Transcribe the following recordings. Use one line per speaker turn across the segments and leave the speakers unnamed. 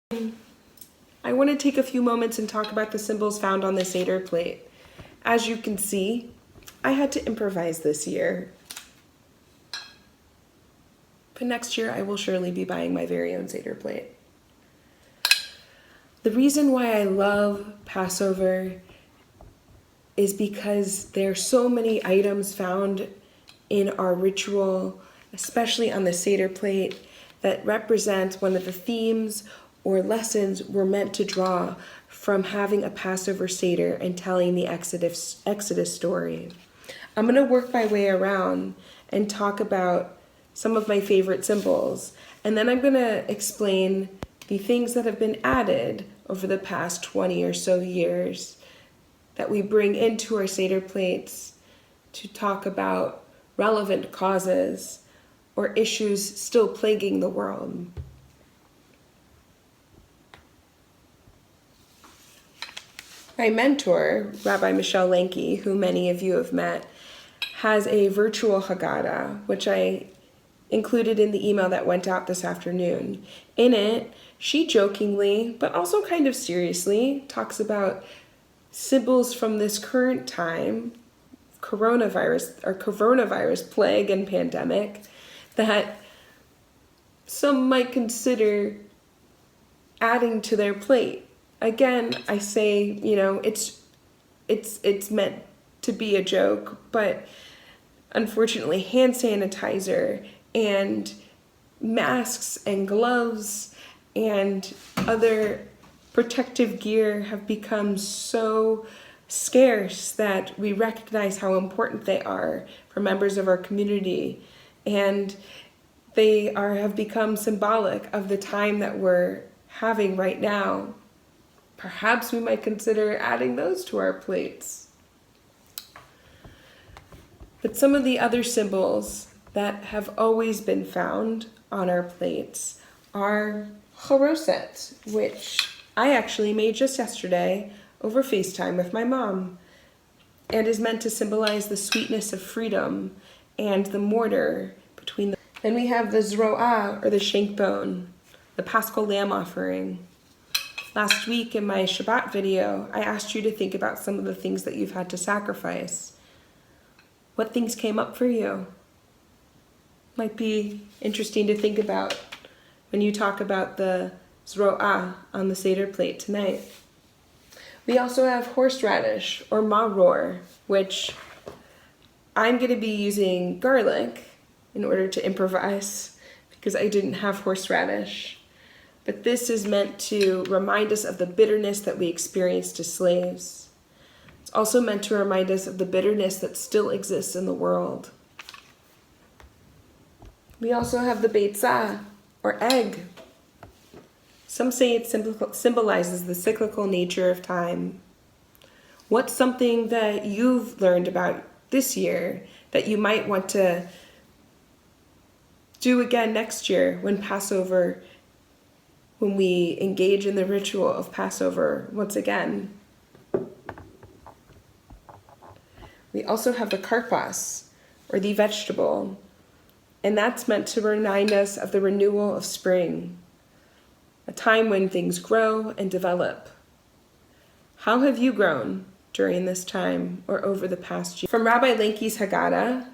I want to take a few moments and talk about the symbols found on the Seder plate. As you can see, I had to improvise this year. But next year I will surely be buying my very own Seder plate. The reason why I love Passover is because there are so many items found in our ritual, especially on the Seder plate, that represent one of the themes or lessons we're meant to draw from having a Passover Seder and telling the Exodus story. I'm going to work my way around and talk about some of my favorite symbols, and then I'm going to explain the things that have been added over the past 20 or so years that we bring into our Seder plates to talk about relevant causes or issues still plaguing the world. My mentor, Rabbi Michelle Lanke, who many of you have met, has a virtual Haggadah, which I included in the email that went out this afternoon. In it, she jokingly, but also kind of seriously, talks about symbols from this current time, coronavirus plague and pandemic, that some might consider adding to their plate. Again, I say, it's meant to be a joke, but unfortunately, hand sanitizer and masks and gloves and other protective gear have become so scarce that we recognize how important they are for members of our community, and they have become symbolic of the time that we're having right now. Perhaps we might consider adding those to our plates. But some of the other symbols that have always been found on our plates are charoset, which I actually made just yesterday over FaceTime with my mom, and is meant to symbolize the sweetness of freedom and the mortar between the... Then we have the zroah, or the shank bone, the Paschal lamb offering. Last week in my Shabbat video, I asked you to think about some of the things that you've had to sacrifice. What things came up for you? Might be interesting to think about when you talk about the zroah on the Seder plate tonight. We also have horseradish, or maror, which I'm going to be using garlic in order to improvise because I didn't have horseradish. But this is meant to remind us of the bitterness that we experienced as slaves. It's also meant to remind us of the bitterness that still exists in the world. We also have the beitzah, or egg. Some say it symbolizes the cyclical nature of time. What's something that you've learned about this year that you might want to do again next year when we engage in the ritual of Passover once again? We also have the karpas, or the vegetable, and that's meant to remind us of the renewal of spring, a time when things grow and develop. How have you grown during this time or over the past year? From Rabbi Lanke's Haggadah,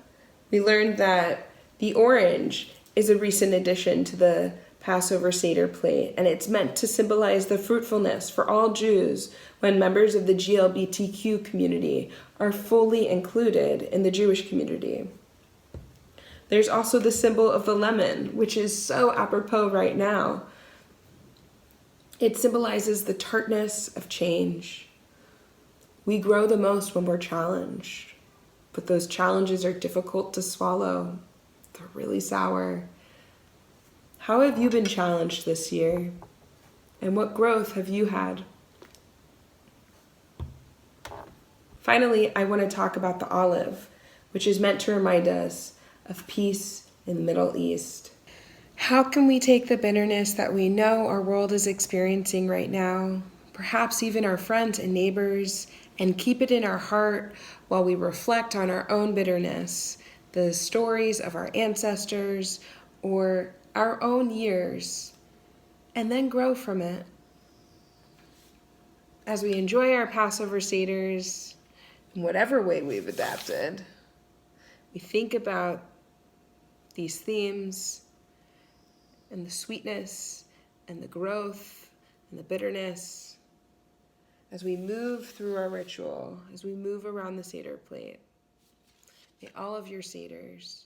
we learned that the orange is a recent addition to the Passover Seder plate, and it's meant to symbolize the fruitfulness for all Jews when members of the GLBTQ community are fully included in the Jewish community. There's also the symbol of the lemon, which is so apropos right now. It symbolizes the tartness of change. We grow the most when we're challenged, but those challenges are difficult to swallow. They're really sour. How have you been challenged this year? And what growth have you had? Finally, I want to talk about the olive, which is meant to remind us of peace in the Middle East. How can we take the bitterness that we know our world is experiencing right now, perhaps even our friends and neighbors, and keep it in our heart while we reflect on our own bitterness, the stories of our ancestors, or our own years, and then grow from it. As we enjoy our Passover Seders, in whatever way we've adapted, we think about these themes and the sweetness and the growth and the bitterness as we move through our ritual, as we move around the Seder plate. May all of your Seders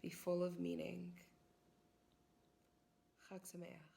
be full of meaning. Chag Sameach.